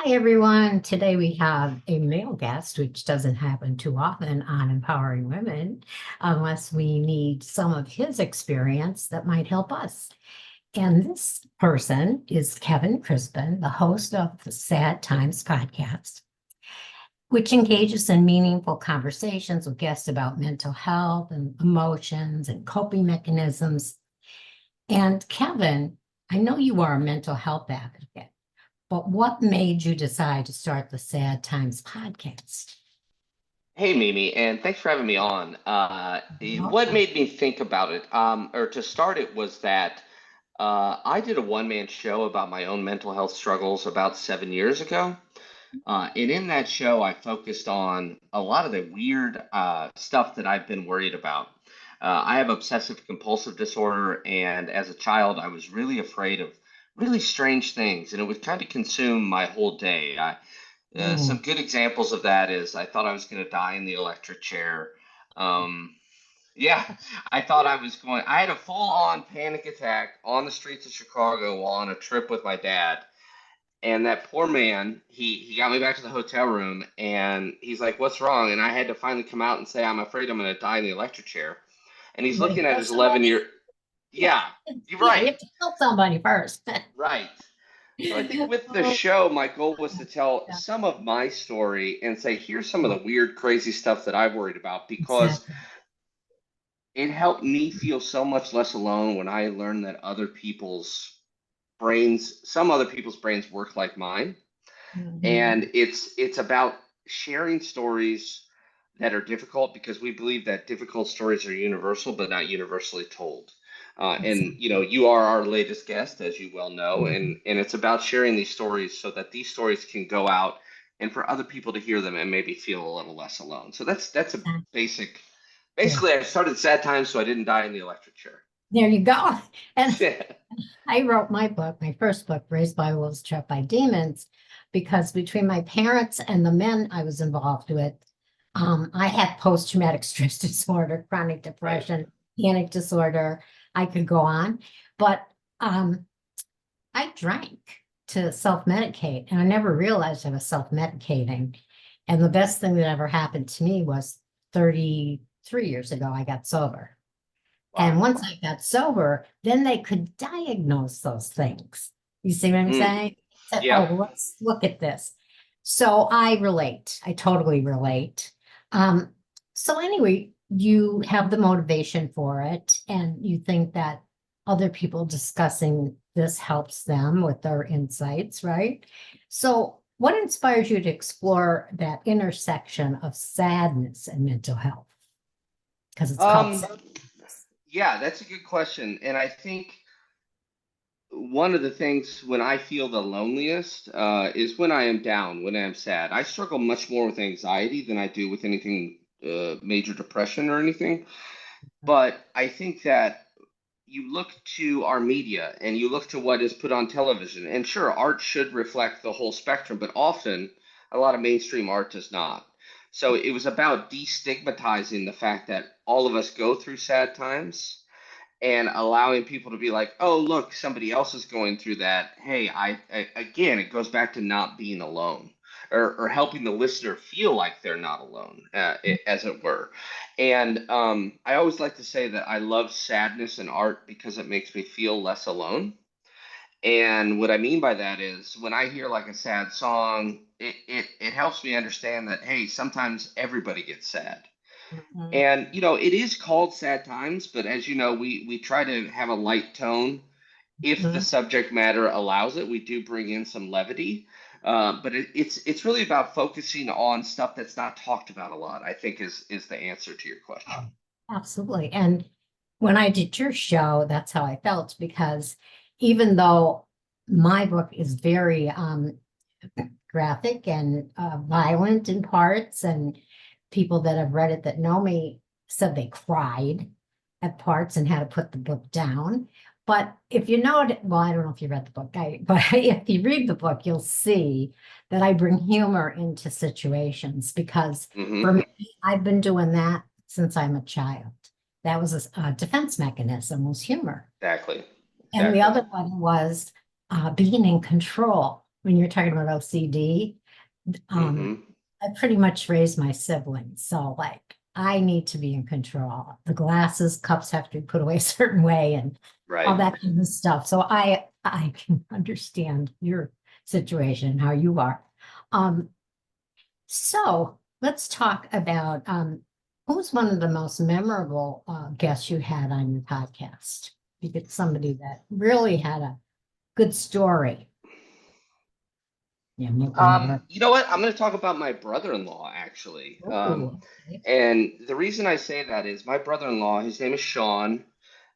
Hi, everyone. Today we have a male guest, which doesn't happen too often on Empowering Women, unless we need some of his experience that might help us. And this person is Kevin Crispin, the host of the Sad Times podcast, which engages in meaningful conversations with guests about mental health and emotions and coping mechanisms. And Kevin, I know you are a mental health advocate. But what made you decide to start the Sad Times podcast? Hey Mimi, and thanks for having me on. What Welcome. made me think about it, or to start it, was that I did a one-man show about my own mental health struggles about 7 years ago. And in that show, I focused on a lot of the weird stuff that I've been worried about. I have obsessive compulsive disorder, and as a child, I was really afraid of really strange things, and it would kind of consume my whole day. Some Mm. good examples of that is I thought I was going to die in the electric chair. Um, yeah, I thought I was going. I had a full-on panic attack on the streets of Chicago while on a trip with my dad. And that poor man, he got me back to the hotel room, and he's like, "What's wrong?" And I had to finally come out and say, "I'm afraid I'm going to die in the electric chair." And he's But looking at kill his 11 somebody? year. Yeah. Yeah, you're Yeah, you right, have to kill somebody first. right. So I think with the Oh, show, my goal was to tell yeah, some of my story and say, here's some of yeah, the weird, crazy stuff that I've worried about, because exactly. it helped me feel so much less alone when I learned that some other people's brains work like mine. Mhm. And it's about sharing stories that are difficult, because we believe that difficult stories are universal but not universally told. And Exactly. you are our latest guest, as you well know, and Mhm. and it's about sharing these stories so that these stories can go out and for other people to hear them and maybe feel a little less alone. So that's a Exactly. basic. Yeah. Basically, I started sad times so I didn't die in the electric chair. There you go. And I wrote my book, my first book, Raised by Wolves, Trapped by Demons, because between my parents and the men I was involved with, I had post-traumatic stress disorder, chronic Right. depression, panic disorder. I could go on, but um, I drank to self-medicate, and I never realized I was self-medicating. And the best thing that ever happened to me was 33 years ago, I got sober. And Wow. once I got sober, then they could diagnose those things. You see what I'm Mm. saying? Said, Yeah. oh, let's look at this. So I relate. I totally relate. Um, so anyway, you have the motivation for it, and you think that other people discussing this helps them with their insights, right? So what inspires you to explore that intersection of sadness and mental health? Because it's called Um. sadness. Yeah, that's a good question, and I think one of the things when I feel the loneliest is when I am down, when I am sad. I struggle much more with anxiety than I do with anything major depression or anything. But I think that you look to our media and you look to what is put on television, and sure, art should reflect the whole spectrum, but often a lot of mainstream art does not. So it was about destigmatizing the fact that all of us go through sad times and allowing people to be like, oh, look, somebody else is going through that. Hey, again, it goes back to not being alone, or helping the listener feel like they're not alone, as it were. And I always like to say that I love sadness in art because it makes me feel less alone. And what I mean by that is when I hear like a sad song, it helps me understand that, hey, sometimes everybody gets sad. Mhm. And it is called Sad Times, but as you know, we try to have a light tone. If the Mhm. subject matter allows it, we do bring in some levity. But it's really about focusing on stuff that's not talked about a lot, I think is the answer to your question. Absolutely. And when I did your show, that's how I felt because even though my book is very graphic and violent in parts, and people that have read it that know me said they cried at parts and had to put the book down. But if you know it, well, I don't know if you read the book, but if you read the book, you'll see that I bring humor into situations because for Hmm. me, I've been doing that since I'm a child. That was a defense mechanism, was humor. Exactly. And the Exactly. other one was being in control. when you're talking about OCD, um, Hmm. I pretty much raised my siblings. So like I need to be in control. The glasses, cups have to be put away a certain way and all Right. that kind of stuff. So I can understand your situation, how you are. Um, so let's talk about who's one of the most memorable guests you had on your podcast? You get somebody that really had a good story. Yeah, make one of our. You know what? I'm going to talk about my brother-in-law actually. Oh, okay. And the reason I say that is my brother-in-law, his name is Sean.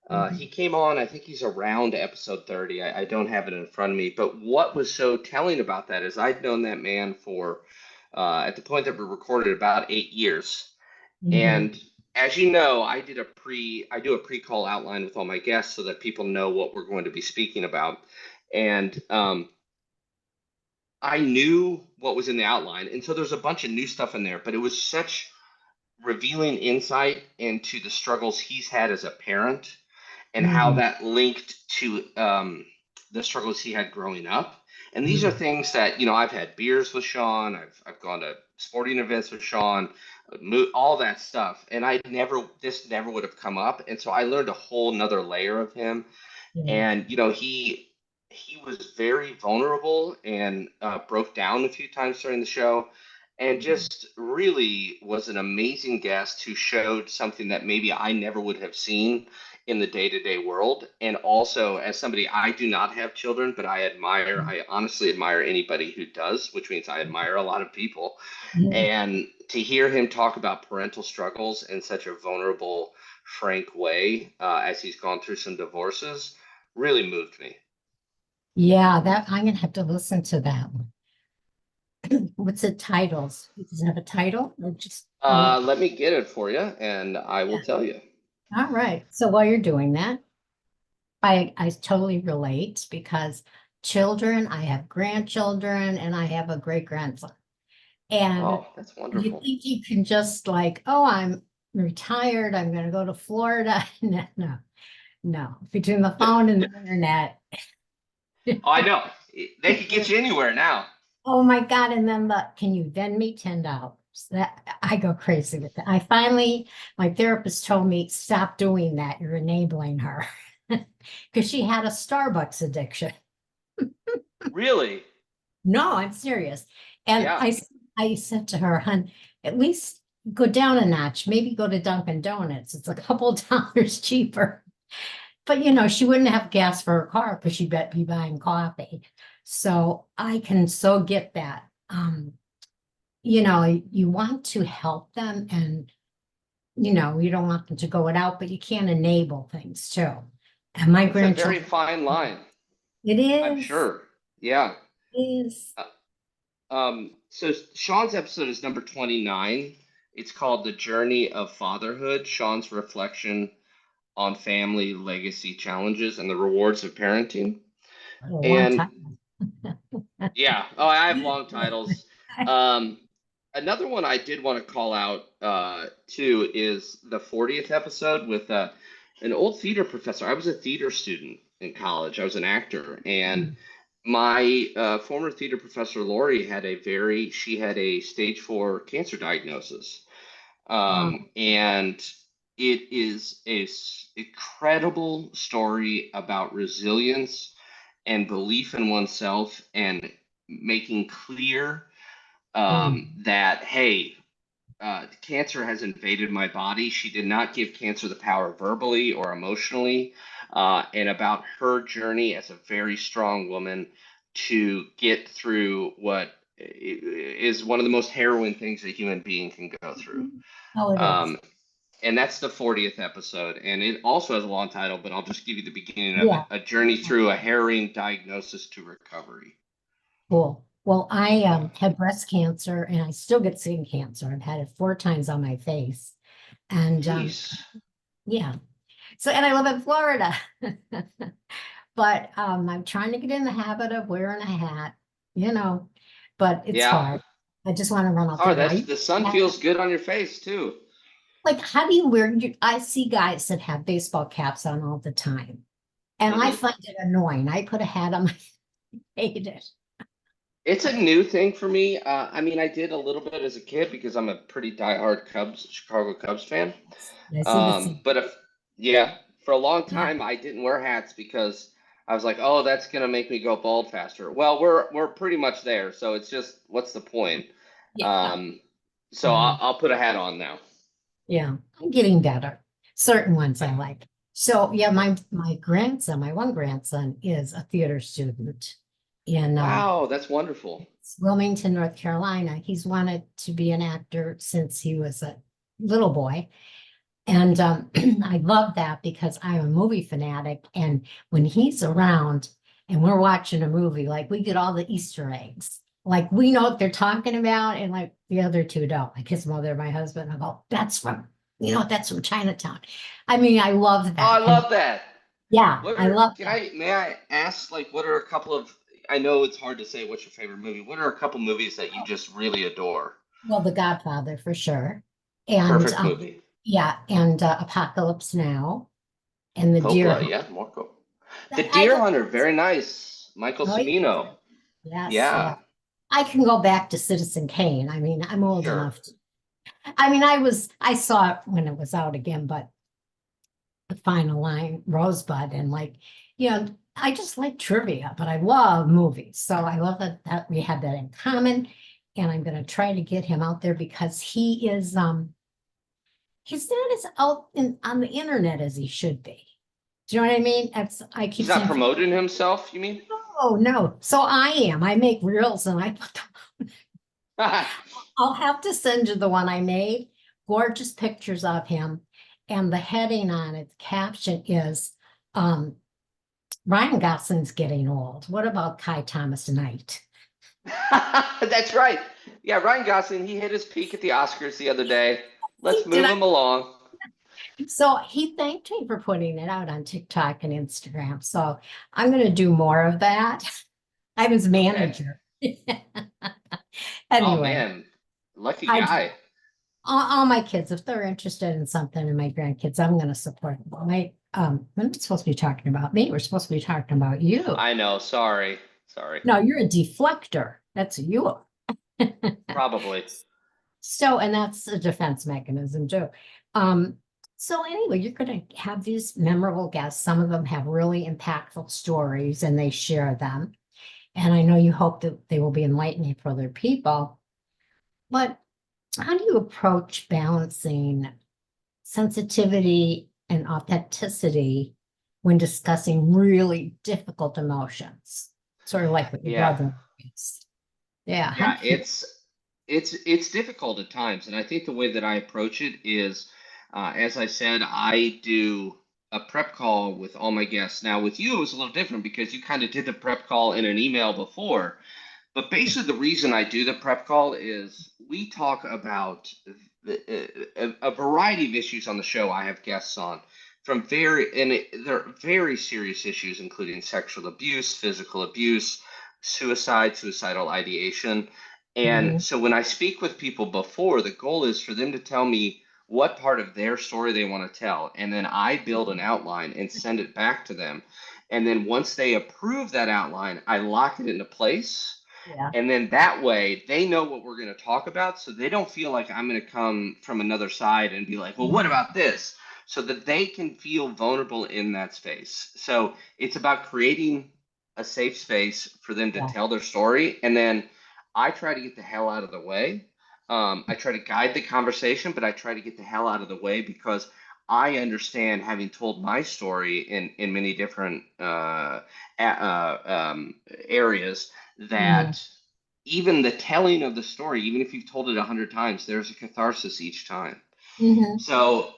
He Mhm. came on, I think he's around episode 30. I don't have it in front of me. But what was so telling about that is I'd known that man for, at the point that we recorded, about 8 years. Mhm. And as you know, I do a pre-call outline with all my guests so that people know what we're going to be speaking about. And I knew what was in the outline. And so there's a bunch of new stuff in there, but it was such revealing insight into the struggles he's had as a parent and how Mhm. that linked to the struggles he had growing up. And these are Mhm. things that, you know, I've had beers with Sean, I've gone to sporting events with Sean, all that stuff. And this never would have come up. And so I learned a whole nother layer of him. Yeah. And, you know, he was very vulnerable and broke down a few times during the show and just really was an amazing guest who showed something that maybe I never would have seen in the day-to-day world. And also, as somebody, I do not have children, but I honestly admire anybody who does, which means I admire a lot of people. Yeah. And to hear him talk about parental struggles in such a vulnerable, frank way, as he's gone through some divorces, really moved me. Yeah, that I'm gonna have to listen to that one. What's the titles? Does it have a title or just Let me get it for you, and I will yeah. tell you. All right. So while you're doing that, I totally relate because children, I have grandchildren and I have a great grandson. And Oh, that's you wonderful. think you can just like, oh, I'm retired, I'm gonna go to Florida. No, no, no. Between the phone and the internet. Oh, I know. They could get you anywhere now. Oh my God. And then can you vend me $10? That I go crazy with that. I finally, my therapist told me, stop doing that. You're enabling her. Because she had a Starbucks addiction. Really? No, I'm serious. And Yeah. I said to her, hun, at least go down a notch, maybe go to Dunkin' Donuts. It's a couple dollars cheaper. But she wouldn't have gas for her car because she'd be buying coffee. So I can so get that. You want to help them and you don't want them to go it out, but you can't enable things too. And my It's a very grandchildren, fine line, it I'm is, sure. Yeah. is, Uh, so Sean's episode is number 29. It's called The Journey of Fatherhood, Sean's reflection on family legacy challenges and the rewards of parenting. a long And time. yeah, oh, I have long titles. Um, Another one I did want to call out too is the 40th episode with an old theater professor. I was a theater student in college. I was an actor, and my former theater professor Lori she had a stage 4 cancer diagnosis, Wow. and it is incredible story about resilience and belief in oneself and making clear Mm. that hey, cancer has invaded my body. She did not give cancer the power verbally or emotionally, and about her journey as a very strong woman to get through what is one of the most harrowing things a human being can go through. Oh, it is. Um, and that's the 40th episode. And it also has a long title, but I'll just give you the beginning of it: Yeah. A Journey Through a Harrowing Diagnosis to Recovery. Cool. Well, I had breast cancer and I still get skin cancer. I've had it 4 times on my face. And Jeez. yeah. So, and I live in Florida. But I'm trying to get in the habit of wearing a hat, you know, but it's Yeah. hard. I just want to run out Oh, there. Now, that's the sun feels good on your face too. like, how do you wear I see guys that have baseball caps on all the time, and I Hmm. find it annoying. I put a hat on my hate it. It's a new thing for me. I mean, I did a little bit as a kid because I'm a pretty diehard Chicago Cubs fan. I see the scene. But if, yeah, for a long Yeah, time I didn't wear hats because I was like, oh, that's gonna make me go bald faster. Well, we're pretty much there, so it's just what's the point? yeah, Um, so yeah, I'll put a hat on now. yeah. I'm getting better. Certain ones I like. So yeah, my grandson, my one grandson is a theater student in Wow, that's wonderful. Wilmington, North Carolina. He's wanted to be an actor since he was a little boy. And I love that because I'm a movie fanatic. And when he's around and we're watching a movie, like we get all the Easter eggs. Like we know what they're talking about, and like the other two don't. Like his mother, my husband, I go, that's from, that's from Chinatown. I mean, I love Oh, I that. And love that. yeah, What I are, love can that. I, may I ask, like, what are a couple of, I know it's hard to say what's your favorite movie. What are a couple movies that you just really adore? Well, The Godfather for sure. And Perfect movie. yeah, and Apocalypse Now and The Deer Coppola, Hunter. yeah, more Coppola. The I Deer just, Hunter, very nice. Michael oh yeah, Cimino. yes, yeah. Yeah, I can go back to Citizen Kane. I mean, I'm old sure. enough to, I mean, I saw it when it was out again, but the final line, Rosebud, and like, I just like trivia, but I love movies. So I love that we have that in common. And I'm going to try to get him out there because he's not as out on the internet as he should be. Do you know what I mean? I He's keep not saying, promoting himself, you mean? oh no. So I am. I make reels and I put them. I'll have to send you the one I made. Gorgeous pictures of him. And the heading on it, the caption is um, Ryan Gosling's getting old. What about Kai Thomas Knight? That's right. Yeah, Ryan Gosling, he hit his peak at the Oscars the other day. Let's Did move him along. so he thanked me for putting it out on TikTok and Instagram. So I'm going to do more of that. I'm his Okay. manager. Oh Anyway, man, lucky I do. guy. All my kids, if they're interested in something, and my grandkids, I'm going to support them. We're not supposed to be talking about me. We're supposed to be talking about you. I know, sorry. Sorry. No, you're a deflector. That's you. are. Probably. So, and that's a defense mechanism too. Um, so anyway, you're going to have these memorable guests. Some of them have really impactful stories and they share them. And I know you hope that they will be enlightening for other people. But how do you approach balancing sensitivity and authenticity when discussing really difficult emotions? Sort of like what your Yeah. brother is. Yeah. How Yeah, do you? it's difficult at times, and I think the way that I approach it is, as I said, I do a prep call with all my guests. Now, with you, it was a little different because you kind of did the prep call in an email before. But basically, the reason I do the prep call is we talk about a variety of issues on the show. I have guests on from they're very serious issues, including sexual abuse, physical abuse, suicide, suicidal ideation. And Mhm, so when I speak with people before, the goal is for them to tell me what part of their story they want to tell. And then I build an outline and send it back to them. And then once they approve that outline, I lock it into place, yeah. and then that way they know what we're going to talk about. So they don't feel like I'm going to come from another side and be like, well, what Mhm, about this? So that they can feel vulnerable in that space. So it's about creating a safe space for them to yeah. tell their story. And then I try to get the hell out of the way. I try to guide the conversation, but I try to get the hell out of the way because I understand, having told my story in many different areas, Mhm, that even the telling of the story, even if you've told it 100 times, there's a catharsis each time. mhm, So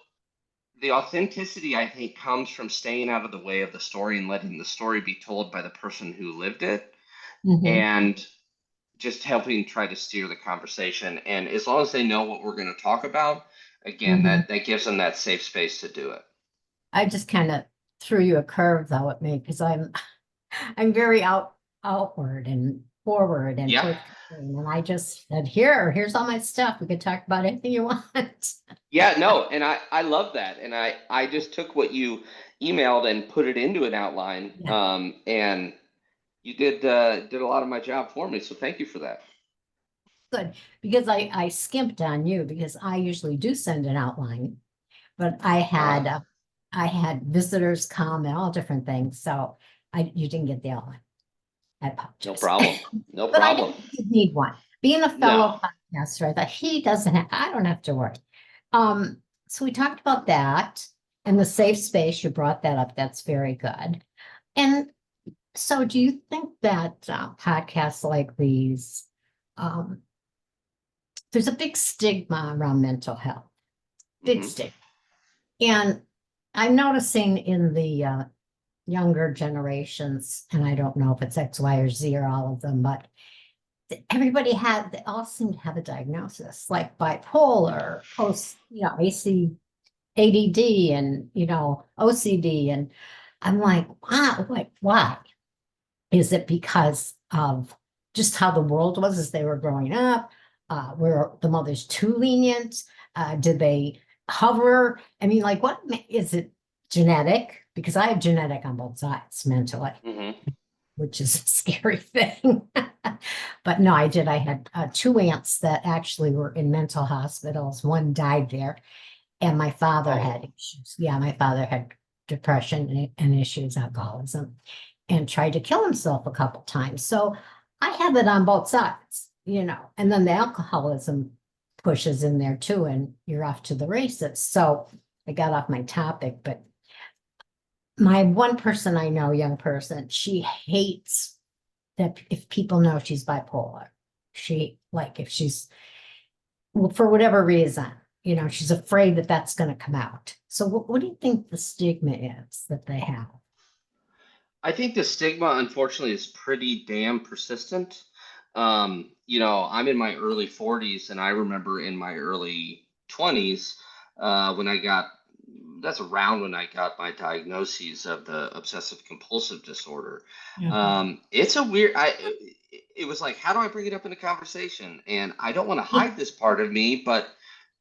the authenticity, I think, comes from staying out of the way of the story and letting the story be told by the person who lived it, mhm, and just helping try to steer the conversation. And as long as they know what we're going to talk about, again, mhm. that gives them that safe space to do it. I just kind of threw you a curve though at me because I'm very outward and forward and Yeah. forthcoming. And I just said, here's all my stuff. We could talk about anything you want. Yeah, no, and I love that. And I just took what you emailed and put it into an outline. Yeah. And You did a lot of my job for me, so thank you for that. Good, because I skimped on you because I usually do send an outline, but Uh, I had visitors come and all different things, so you didn't get the outline. I no apologize. problem. No But I problem. did need one. Being a No. fellow podcaster, I thought he doesn't have, I don't have to worry. So we talked about that and the safe space. You brought that up. That's very good. And so do you think that podcasts like these, um, there's a big stigma around mental health, big Hmm. stigma. And I'm noticing in the younger generations, and I don't know if it's X, Y, or Z or all of them, but they all seem to have a diagnosis like bipolar, post, AC, ADD, and, OCD. And I'm like, wow, like, why? Is it because of just how the world was as they were growing up? Were the mothers too lenient? Did they hover? I mean, like, is it genetic? Because I have genetic on both sides mentally, Hmm. which is a scary thing. But no, I did. I had two aunts that actually were in mental hospitals. One died there, and my father Oh, had issues. Yeah, my father had depression and issues, alcoholism, and tried to kill himself a couple times. So I have it on both sides, and then the alcoholism pushes in there too, and you're off to the races. So I got off my topic, but my one person I know, young person, she hates that if people know she's bipolar. She, like, if she's, well, for whatever reason, she's afraid that that's going to come out. So what do you think the stigma is that they have? I think the stigma, unfortunately, is pretty damn persistent. I'm in my early 40s, and I remember in my early 20s when that's around when I got my diagnoses of the obsessive compulsive disorder. Mhm. It's a weird, it was like, how do I bring it up in a conversation? And I don't want to hide this part of me, but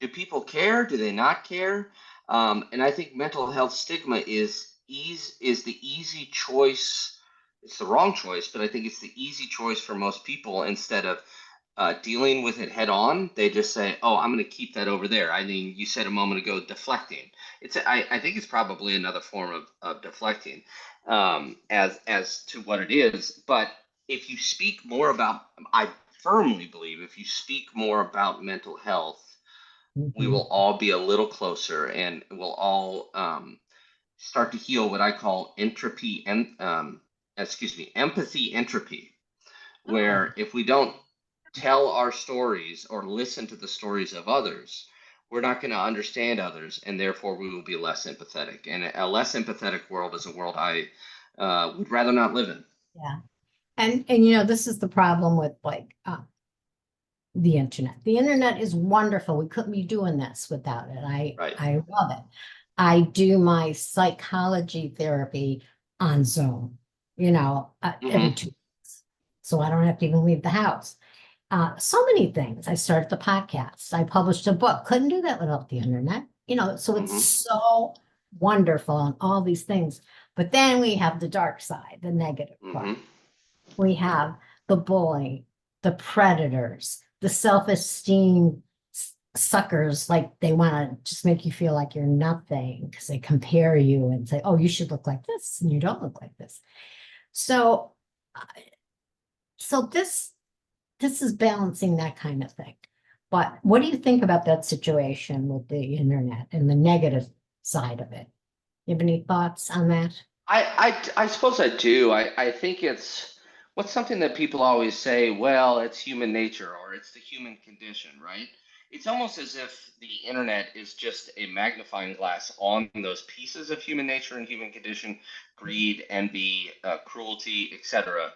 do people care? Do they not care? And I think mental health stigma is the easy choice. It's the wrong choice, but I think it's the easy choice for most people. Instead of dealing with it head on, they just say, "Oh, I'm going to keep that over there." I mean, you said a moment ago, deflecting. I think it's probably another form of deflecting, as to what it is. But if you speak more about, I firmly believe, if you speak more about mental health, we Mhm. will all be a little closer, and we'll all start to heal what I call entropy and empathy entropy, Oh, where if we don't tell our stories or listen to the stories of others, we're not going to understand others, and therefore we will be less empathetic. And a less empathetic world is a world I would rather not live in. yeah. And this is the problem with, like, the internet. The internet is wonderful. We couldn't be doing this without it. I Right. I love it. I do my psychology therapy on Zoom, every Mm-hmm. 2 weeks. So I don't have to even leave the house. So many things. I started the podcast. I published a book. Couldn't do that without the internet. So it's Mm-hmm. so wonderful and all these things. But then we have the dark side, the negative part. Mm-hmm. We have the bullying, the predators, the self-esteem suckers, like they want to just make you feel like you're nothing because they compare you and say, oh, you should look like this, and you don't look like this. So, uh, so this is balancing that kind of thing. But what do you think about that situation with the internet and the negative side of it? You have any thoughts on that? I suppose I do. I think it's what's something that people always say, well, it's human nature or it's the human condition, right? It's almost as if the internet is just a magnifying glass on those pieces of human nature and human condition, greed, envy, cruelty, etc.,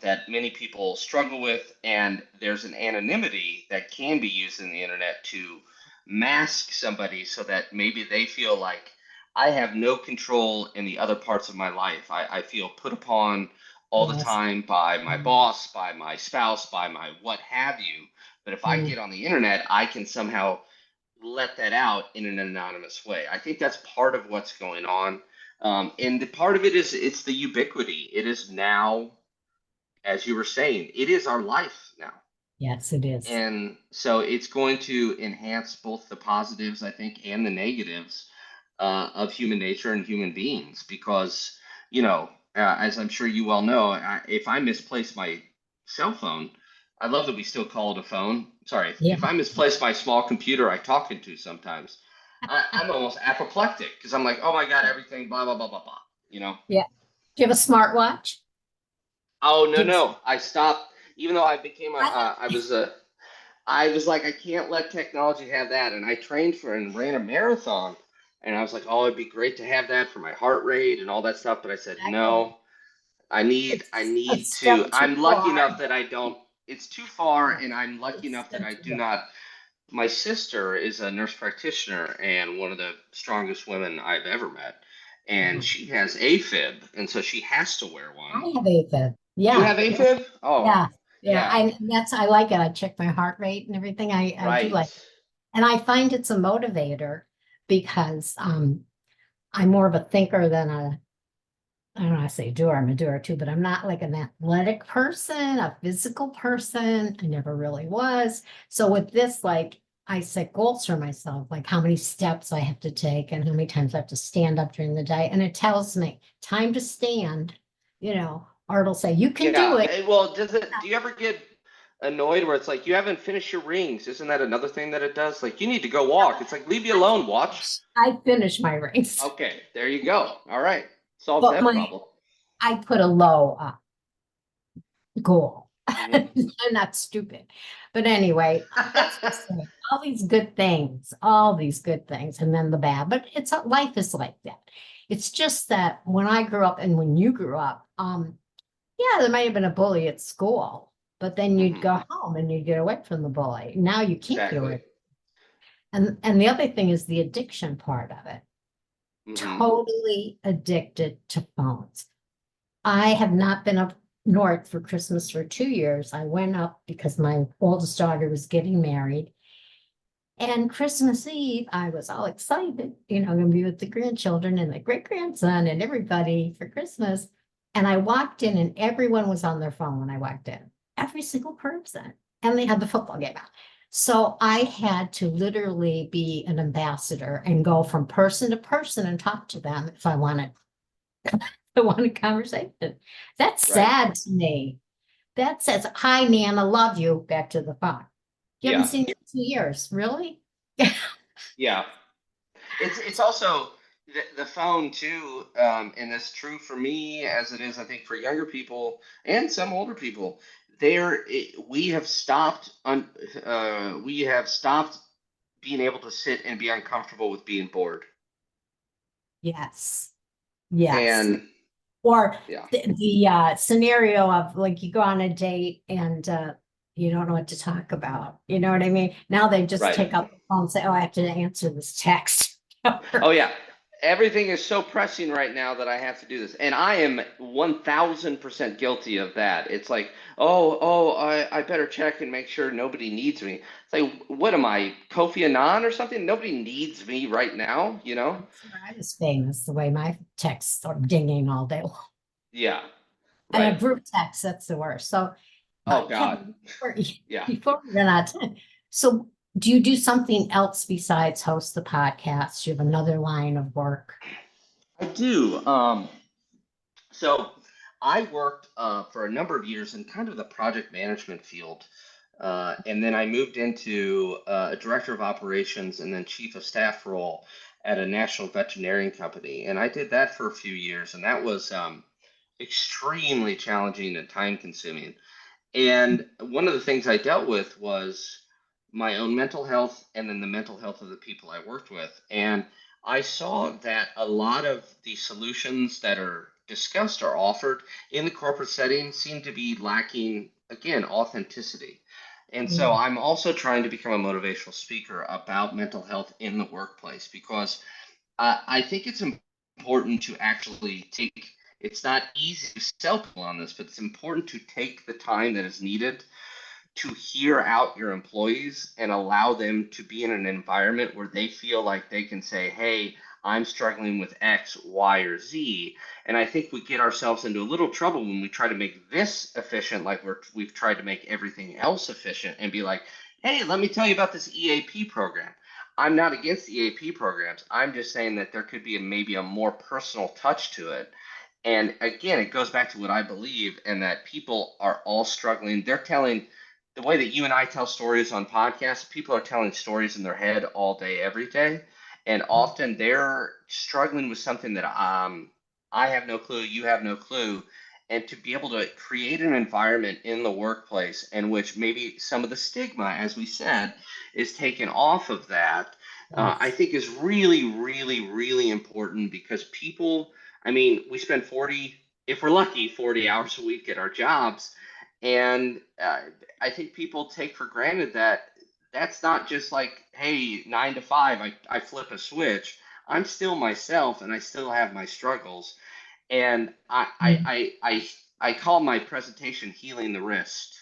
that many people struggle with. And there's an anonymity that can be used in the internet to mask somebody so that maybe they feel like I have no control in the other parts of my life. I feel put upon all the Yes. time by my Mm, boss, by my spouse, by my what have you. But if I mm, get on the internet, I can somehow let that out in an anonymous way. I think that's part of what's going on. And the part of it is it's the ubiquity. It is now. as you were saying, it is our life now. Yes, it is. And so it's going to enhance both the positives, I think, and the negatives of human nature and human beings. Because, as I'm sure you well know, if I misplace my cell phone, I love that we still call it a phone. Sorry, Yeah. if I misplace my small computer I talk into sometimes, I'm almost apoplectic because I'm like, oh my God, everything, blah, blah, blah, blah, blah, you know? Yeah. Do you have a smartwatch? Oh, no, Do you, no. I stopped, even though I became I have, I was like, I can't let technology have that. And I trained for and ran a marathon. And I was like, oh, it'd be great to have that for my heart rate and all that stuff. But I said, exactly. no, I It's a need to. step too I'm lucky far. enough that I don't, it's too far. Yeah, And I'm lucky it's a enough that step I too do far. not. My sister is a nurse practitioner and one of the strongest women I've ever met. And Uh-huh. she has AFib. And so she has to wear one. I have AFib. You Yeah. have AFib? Oh, Yeah. Yeah. yeah, I like it. I check my heart rate and everything. I do right. like it. And I find it's a motivator because I'm more of a thinker than I don't know, I say doer, I'm a doer too, but I'm not like an athletic person, a physical person. I never really was. So with this, like I set goals for myself, like how many steps I have to take and how many times I have to stand up during the day. And it tells me time to stand, or it'll say, you can do Yeah. it. Well, do you ever get annoyed where it's like you haven't finished your rings? Isn't that another thing that it does? Like you need to go walk. It's like leave me I alone, watch. finish. I finish my race, Okay, there you go. All right. Solves but that problem. I put a low goal. Hmm. I'm not stupid. But anyway, that's just saying, all these good things, and then the bad. But life is like that. It's just that when I grew up and when you grew up, yeah, there might have been a bully at school, but then you'd Hmm. go home and you'd get away from the bully. Now you can't get Exactly. away. And the other thing is the addiction part of it. Hmm. Totally addicted to phones. I have not been up north for Christmas for 2 years. I went up because my oldest daughter was getting married. And Christmas Eve, I was all excited, I'm going to be with the grandchildren and the great grandson and everybody for Christmas. And I walked in, and everyone was on their phone when I walked in, every single person. And they had the football game out. So I had to literally be an ambassador and go from person to person and talk to them if I wanted I want a conversation. That's Right. sad to me. That says, hi, Nana, love you. Back to the phone. You haven't Yeah. seen me in 2 years, really? Yeah. It's also the phone too, and that's true for me as it is, I think, for younger people and some older people. We have stopped being able to sit and be uncomfortable with being bored. Yes, yes. And Or yeah, the scenario of like you go on a date and you don't know what to talk about. You know what I mean? Now they just right. take out the phone and say, oh, I have to answer this text. Oh yeah. Everything is so pressing right now that I have to do this. And I am 1000% guilty of that. It's like, I better check and make sure nobody needs me. It's like, what am I, Kofi Annan or something? Nobody needs me right now, you know? That's where I was famous, the way my texts are dinging all day long. Yeah, And right. a group text, that's the worst. So, Oh God. Kevin, Yeah, before we run out of time, so do you do something else besides host the podcast? You have another line of work? I do. So I worked for a number of years in kind of the project management field. And then I moved into a director of operations and then chief of staff role at a national veterinarian company. And I did that for a few years, and that was extremely challenging and time consuming. And one of the things I dealt with was my own mental health and then the mental health of the people I worked with. And I saw that a lot of the solutions that are discussed or offered in the corporate setting seem to be lacking, again, authenticity. And so Mm. I'm also trying to become a motivational speaker about mental health in the workplace because I think it's important to actually take, it's not easy to sell people on this, but it's important to take the time that is needed to hear out your employees and allow them to be in an environment where they feel like they can say, hey, I'm struggling with X, Y, or Z. And I think we get ourselves into a little trouble when we try to make this efficient, like we've tried to make everything else efficient, and be like, hey, let me tell you about this EAP program. I'm not against EAP programs. I'm just saying that there could be maybe a more personal touch to it. And again, it goes back to what I believe, and that people are all struggling. They're telling the way that you and I tell stories on podcasts, people are telling stories in their head all day, every day. And often they're struggling with something that I have no clue, you have no clue. And to be able to create an environment in the workplace in which maybe some of the stigma, as we said, is taken off of that, I Yes. think is really, really, really important because people, I mean, we spend 40, if we're lucky, 40 hours a week at our jobs. And I think people take for granted that that's not just like, hey, 9 to 5, I flip a switch. I'm still myself and I still have my struggles. And I call my presentation Healing the Wrist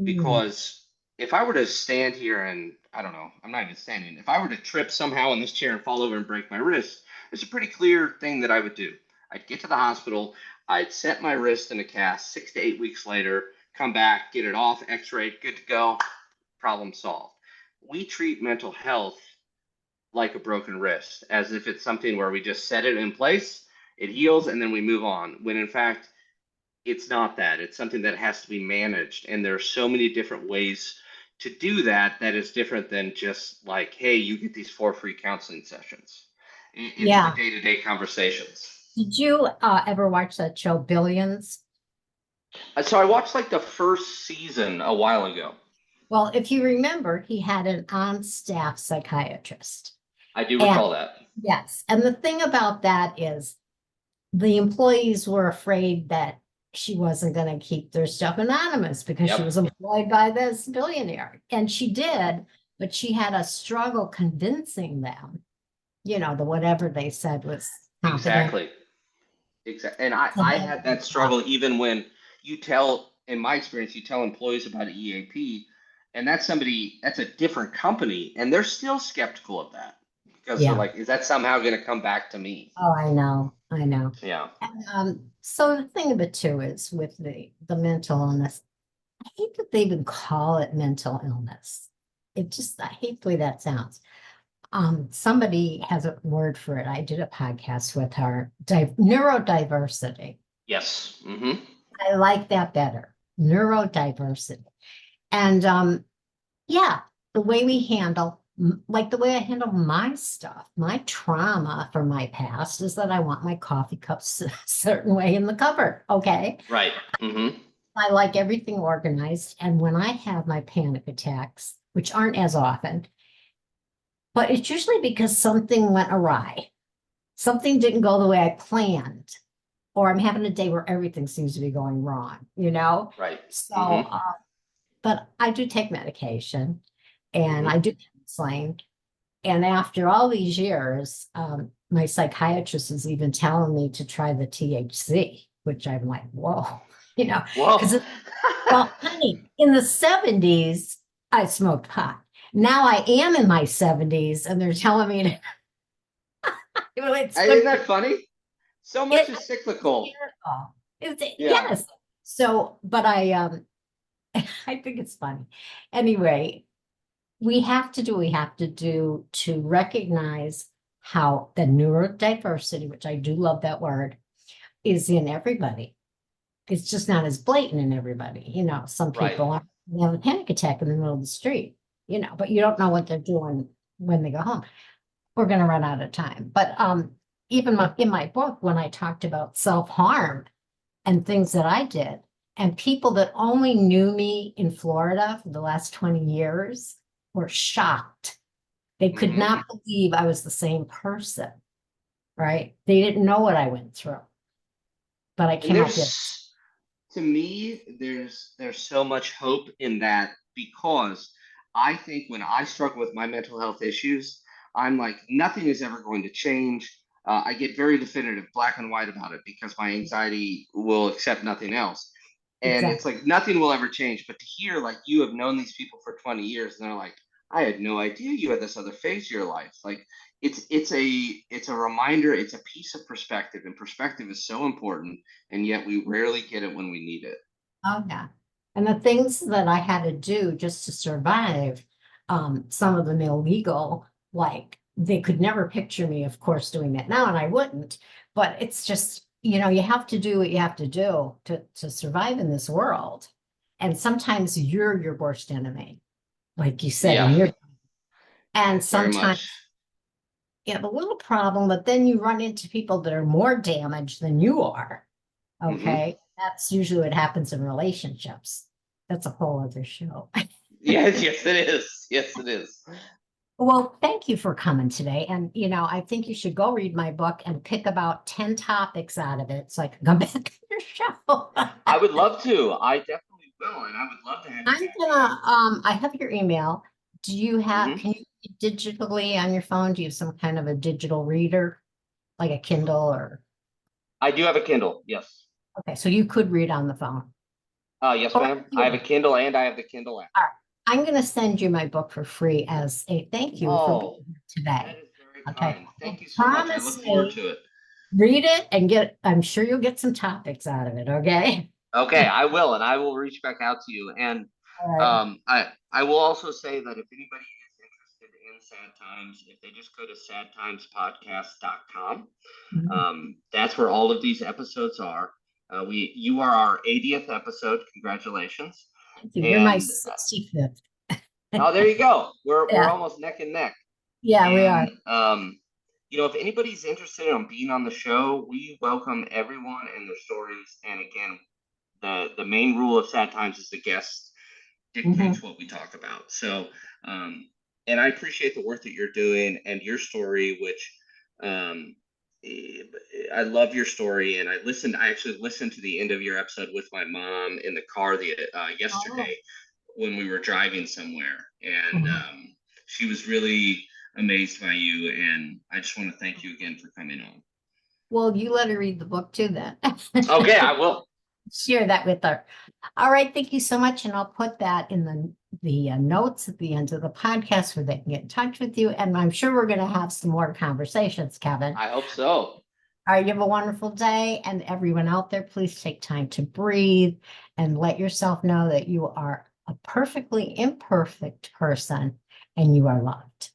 Mm. because if I were to stand here and I don't know, I'm not even standing. If I were to trip somehow in this chair and fall over and break my wrist, there's a pretty clear thing that I would do. I'd get to the hospital, I'd set my wrist in a cast 6 to 8 weeks later, come back, get it off, x-rayed, good to go, problem solved. We treat mental health like a broken wrist, as if it's something where we just set it in place, it heals, and then we move on. When in fact, it's not that. It's something that has to be managed. And there are so many different ways to do that that is different than just like, hey, you get these 4 free counseling sessions. It's the Yeah. day-to-day conversations. Did you ever watch that show Billions? So I watched like the first season a while ago. Well, if you remember, he had an on-staff psychiatrist. I do And recall that. yes, and the thing about that is the employees were afraid that she wasn't going to keep their stuff anonymous because she Yep. was employed by this billionaire. And she did, but she had a struggle convincing them, the whatever they said was confidential. Exactly. Exactly. And I had that struggle even when you tell, in my experience, you tell employees about EAP, and that's a different company, and they're still skeptical of that because they're Yeah. like, is that somehow going to come back to me? Oh, I know. I know. Yeah. And, so the thing of it too is with the mental illness, I hate that they even call it mental illness. I hate the way that sounds. Somebody has a word for it. I did a podcast with her, neurodiversity. Yes. Mm-hmm. I like that better, neurodiversity. And yeah, the way we handle, like the way I handle my stuff, my trauma from my past is that I want my coffee cups a certain way in the cupboard. Okay. Right. Mm-hmm. I like everything organized. And when I have my panic attacks, which aren't as often, but it's usually because something went awry. Something didn't go the way I planned, or I'm having a day where everything seems to be going wrong. Right. So, Mm-hmm. but I do take medication and Mm-hmm. I do counseling. And after all these years, my psychiatrist is even telling me to try the THC, which I'm like, whoa, Whoa. because well, honey, in the 70s, I smoked pot. Now I am in my 70s, and they're telling me to, it's Isn't good for that funny? So much it. is It's cyclical. hysterical. Yeah. Yes. So, but I think it's funny. Anyway, we have to do to recognize how the neurodiversity, which I do love that word, is in everybody. It's just not as blatant in everybody. Some Right. people have a panic attack in the middle of the street, but you don't know what they're doing when they go home. We're going to run out of time. But even in my book, when I talked about self-harm and things that I did, and people that only knew me in Florida for the last 20 years were shocked. They could Mm-hmm. not believe I was the same person, right? They didn't know what I went through, but I And came out the other. to me, there's so much hope in that because I think when I struggle with my mental health issues, I'm like nothing is ever going to change. I get very definitive, black and white about it because my anxiety will accept nothing else. And it's Exactly. like nothing will ever change. But to hear like you have known these people for 20 years and they're like, I had no idea you had this other phase of your life. Like it's a reminder, it's a piece of perspective, and perspective is so important, and yet we rarely get it when we need it. Oh, yeah. And the things that I had to do just to survive, some of them illegal, like they could never picture me, of course, doing that now, and I wouldn't. But it's just, you have to do what you have to do to survive in this world. And sometimes you're your worst enemy, like you said, Yeah, and very sometimes much. you have a little problem, but then you run into people that are more damaged than you are. Hmm. Okay. That's usually what happens in relationships. That's a whole other show. Yes, yes, it is. Yes, it is. Well, thank you for coming today. And, I think you should go read my book and pick about 10 topics out of it so I can come back on your show. I would love to. I definitely will, and I would love to have you I'm back gonna, I have your email. on. Can you read digitally on your phone? Do you have some kind of a digital reader, like a Kindle or, I do have a Kindle. Yes. okay, so you could read on the phone. Yes, Or ma'am. I have a Kindle and I have the Kindle app. all right. I'm going to send you my book for free as a thank you for Oh, being here that today. is very Okay. kind. And Thank you so much. I promise look forward me, to it. read it and I'm sure you'll get some topics out of it. Okay. Okay, I will, and I will reach back out to you. And All right. I will also say that if anybody is interested in Sad Times, if they just go to sadtimespodcast.com, Mhm. that's where all of these episodes are. You are our 80th episode. Congratulations. Thank you. You're my And 65th. oh, there you go. We're Yeah. almost neck and neck. Yeah, we are. And if anybody's interested in being on the show, we welcome everyone and their stories. And again, the main rule of Sad Times is the guest Mhm. dictates what we talk about. So, um, and I appreciate the work that you're doing and your story, which um, I love your story. And I actually listened to the end of your episode with my mom in the car Oh. yesterday when we were driving somewhere. And Mhm. she was really amazed by you. And I just want to thank you again for coming on. Well, you let her read the book too, then. Okay, I will. Share that with her. All right, thank you so much, and I'll put that in the notes at the end of the podcast where they can get in touch with you. And I'm sure we're going to have some more conversations, Kevin. I hope so. All right, you have a wonderful day, and everyone out there, please take time to breathe and let yourself know that you are a perfectly imperfect person and you are loved.